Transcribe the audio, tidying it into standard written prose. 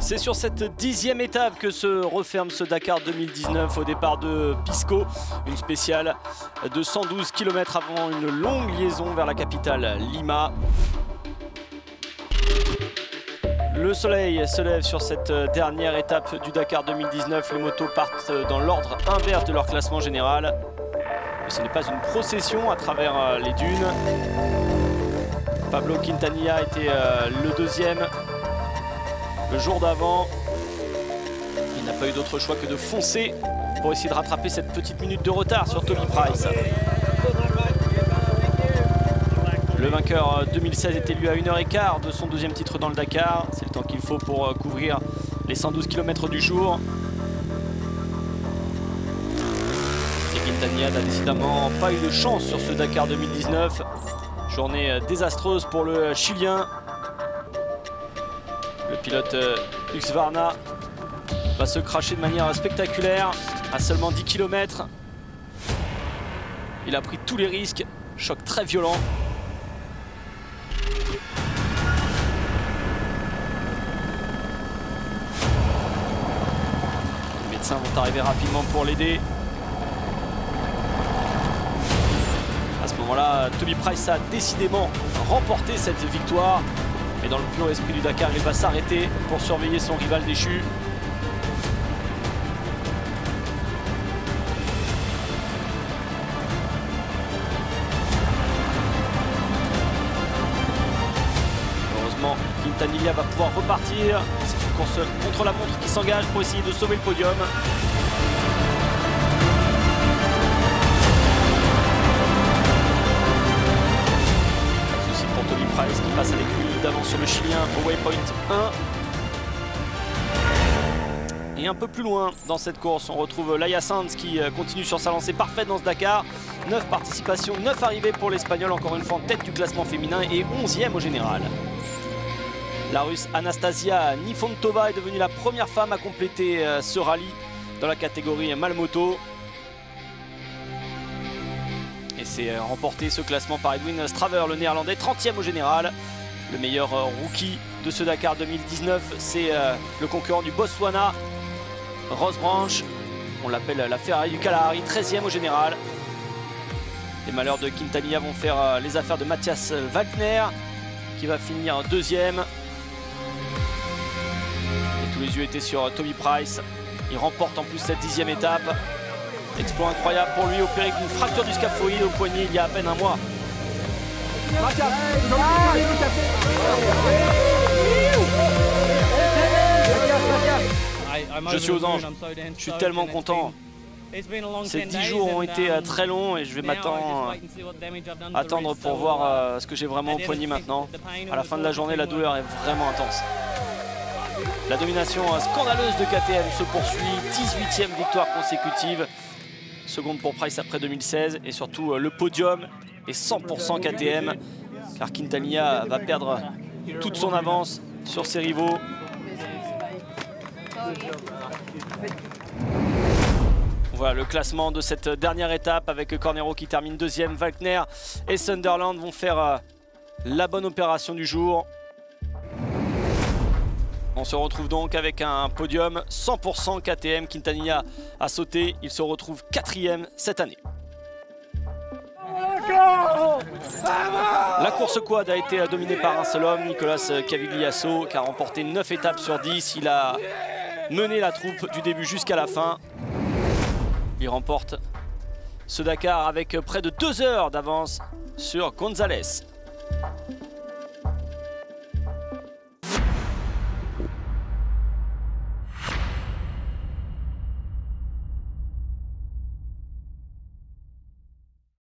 C'est sur cette 10e étape que se referme ce Dakar 2019 au départ de Pisco. Une spéciale de 112 km avant une longue liaison vers la capitale Lima. Le soleil se lève sur cette dernière étape du Dakar 2019. Les motos partent dans l'ordre inverse de leur classement général. Mais ce n'est pas une procession à travers les dunes. Pablo Quintanilla était le deuxième le jour d'avant. Il n'a pas eu d'autre choix que de foncer pour essayer de rattraper cette petite minute de retard sur Toby Price. Le vainqueur 2016 est élu à 1h15 de son deuxième titre dans le Dakar. C'est le temps qu'il faut pour couvrir les 112 km du jour. Et Quintanilla n'a décidément pas eu de chance sur ce Dakar 2019. Journée désastreuse pour le Chilien. Le pilote Husqvarna va se cracher de manière spectaculaire à seulement 10 km. Il a pris tous les risques, choc très violent. Les médecins vont arriver rapidement pour l'aider. À ce moment-là, Toby Price a décidément remporté cette victoire. Mais dans le pur esprit du Dakar, il va s'arrêter pour surveiller son rival déchu. Heureusement, Quintanilla va pouvoir repartir. C'est une course contre la montre qui s'engage pour essayer de sauver le podium. Price qui passe avec lui d'avance sur le Chilien au waypoint 1. Et un peu plus loin dans cette course, on retrouve Laia Sanz qui continue sur sa lancée parfaite dans ce Dakar. 9 participations, 9 arrivées pour l'Espagnol, encore une fois en tête du classement féminin et 11e au général. La Russe Anastasia Nifontova est devenue la première femme à compléter ce rallye dans la catégorie Malmoto. Et c'est remporté ce classement par Edwin Straver, le néerlandais, 30e au général. Le meilleur rookie de ce Dakar 2019, c'est le concurrent du Botswana, Ross Branch. On l'appelle la Ferrari du Kalahari, 13e au général. Les malheurs de Quintanilla vont faire les affaires de Matthias Wagner, qui va finir deuxième. Et tous les yeux étaient sur Toby Price. Il remporte en plus cette 10e étape. Exploit incroyable pour lui, opéré d'une fracture du scaphoïde au poignet il y a à peine un mois. Je suis aux anges, je suis tellement content. Ces 10 jours ont été très longs et je vais attendre pour voir ce que j'ai vraiment au poignet maintenant. À la fin de la journée, la douleur est vraiment intense. La domination scandaleuse de KTM se poursuit, 18e victoire consécutive. Seconde pour Price après 2016 et surtout le podium est 100% KTM car Quintanilla va perdre toute son avance sur ses rivaux. Voilà le classement de cette dernière étape avec Cornero qui termine deuxième. Wagner et Sunderland vont faire la bonne opération du jour. On se retrouve donc avec un podium 100% KTM. Quintanilla a sauté, il se retrouve 4e cette année. La course quad a été dominée par un seul homme, Nicolas Cavigliasso, qui a remporté 9 étapes sur 10. Il a mené la troupe du début jusqu'à la fin. Il remporte ce Dakar avec près de 2 heures d'avance sur González.